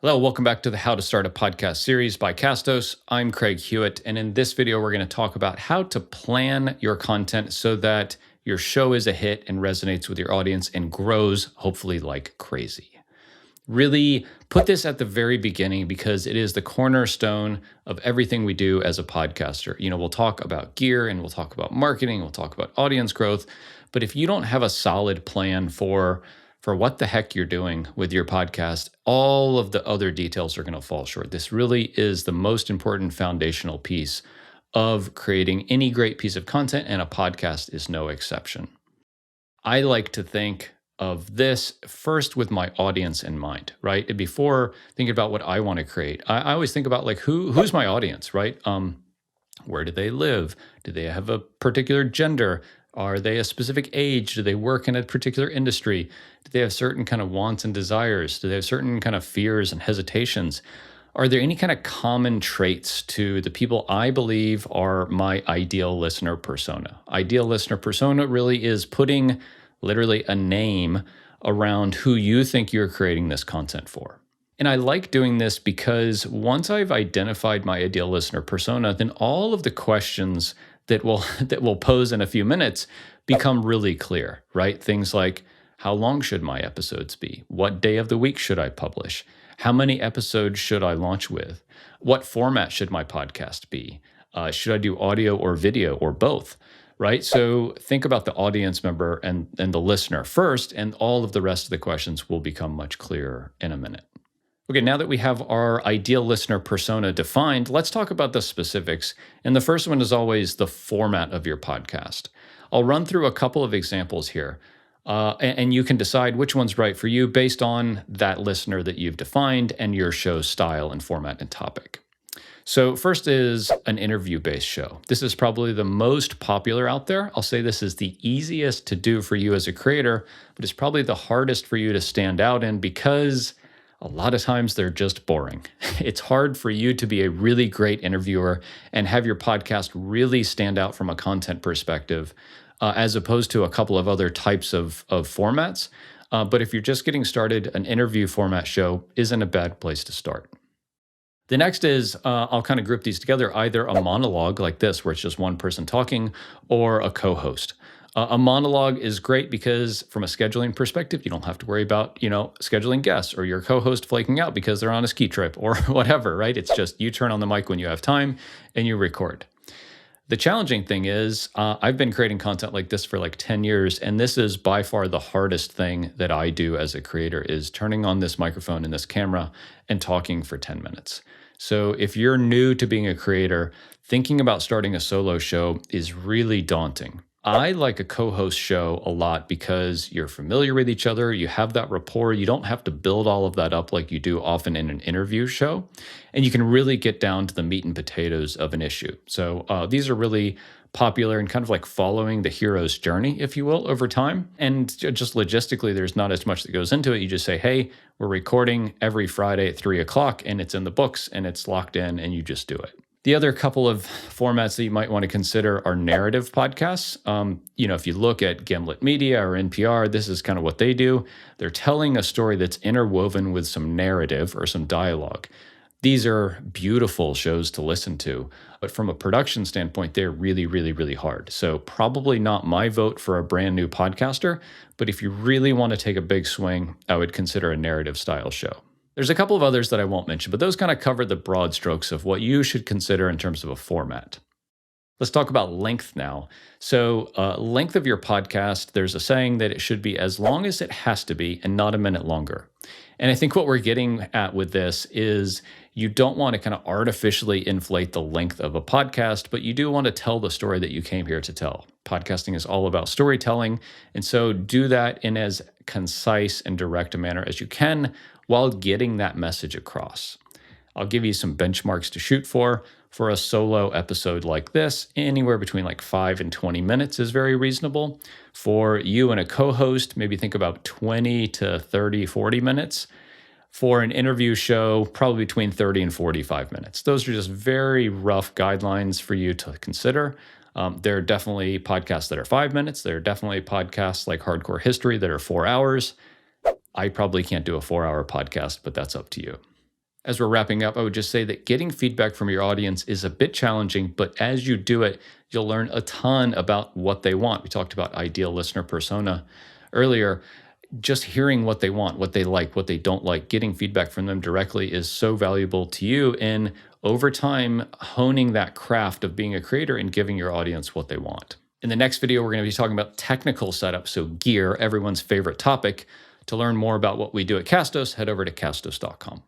Hello, welcome back to the How to Start a Podcast series by Castos. I'm Craig Hewitt, and in this video, we're going to talk about how to plan your content so that your show is a hit and resonates with your audience and grows, hopefully, like crazy. Really put this at the very beginning because it is the cornerstone of everything we do as a podcaster. We'll talk about gear and we'll talk about marketing, we'll talk about audience growth, but if you don't have a solid plan for what the heck you're doing with your podcast, all of the other details are going to fall short. This really is the most important foundational piece of creating any great piece of content, and a podcast is no exception. I like to think of this first with my audience in mind, right? Before thinking about what I want to create, I always think about like who's my audience, right? Where do they live? Do they have a particular gender? Are they a specific age? Do they work in a particular industry? Do they have certain kind of wants and desires? Do they have certain kind of fears and hesitations? Are there any kind of common traits to the people I believe are my ideal listener persona? Ideal listener persona really is putting literally a name around who you think you're creating this content for. And I like doing this because once I've identified my ideal listener persona, then all of the questions that will pose in a few minutes become really clear, right? Things like, how long should my episodes be? What day of the week should I publish? How many episodes should I launch with? What format should my podcast be? Should I do audio or video or both? Right? So think about the audience member and the listener first, and all of the rest of the questions will become much clearer in a minute. Okay, now that we have our ideal listener persona defined, let's talk about the specifics. And the first one is always the format of your podcast. I'll run through a couple of examples here, and you can decide which one's right for you based on that listener that you've defined and your show's style and format and topic. So first is an interview-based show. This is probably the most popular out there. I'll say this is the easiest to do for you as a creator, but it's probably the hardest for you to stand out in because a lot of times they're just boring. It's hard for you to be a really great interviewer and have your podcast really stand out from a content perspective, as opposed to a couple of other types of formats. But if you're just getting started, an interview format show isn't a bad place to start. The next is, I'll kind of group these together, either a monologue like this, where it's just one person talking, or a co-host. A monologue is great because from a scheduling perspective, you don't have to worry about, scheduling guests or your co-host flaking out because they're on a ski trip or whatever, right? It's just you turn on the mic when you have time and you record. The challenging thing is I've been creating content like this for like 10 years, and this is by far the hardest thing that I do as a creator is turning on this microphone and this camera and talking for 10 minutes. So if you're new to being a creator, thinking about starting a solo show is really daunting. I like a co-host show a lot because you're familiar with each other, you have that rapport, you don't have to build all of that up like you do often in an interview show, and you can really get down to the meat and potatoes of an issue. So these are really popular and kind of like following the hero's journey, if you will, over time. And just logistically, there's not as much that goes into it. You just say, hey, we're recording every Friday at 3 o'clock, and it's in the books, and it's locked in, and you just do it. The other couple of formats that you might want to consider are narrative podcasts. If you look at Gimlet Media or NPR, this is kind of what they do. They're telling a story that's interwoven with some narrative or some dialogue. These are beautiful shows to listen to, but from a production standpoint, they're really, really, really hard. So probably not my vote for a brand new podcaster, but if you really want to take a big swing, I would consider a narrative style show. There's a couple of others that I won't mention, but those kind of cover the broad strokes of what you should consider in terms of a format. Let's talk about length now. So length of your podcast, there's a saying that it should be as long as it has to be and not a minute longer. And I think what we're getting at with this is you don't want to kind of artificially inflate the length of a podcast, but you do want to tell the story that you came here to tell. Podcasting is all about storytelling. And so do that in as concise and direct a manner as you can while getting that message across. I'll give you some benchmarks to shoot for. For a solo episode like this, anywhere between like 5 and 20 minutes is very reasonable. For you and a co-host, maybe think about 20 to 30, 40 minutes. For an interview show, probably between 30 and 45 minutes. Those are just very rough guidelines for you to consider. There are definitely podcasts that are 5 minutes. There are definitely podcasts like Hardcore History that are 4 hours. I probably can't do a 4-hour podcast, but that's up to you. As we're wrapping up, I would just say that getting feedback from your audience is a bit challenging, but as you do it, you'll learn a ton about what they want. We talked about ideal listener persona earlier. Just hearing what they want, what they like, what they don't like, getting feedback from them directly is so valuable to you in over time honing that craft of being a creator and giving your audience what they want. In the next video, we're going to be talking about technical setup, so gear, everyone's favorite topic. To learn more about what we do at Castos, head over to castos.com.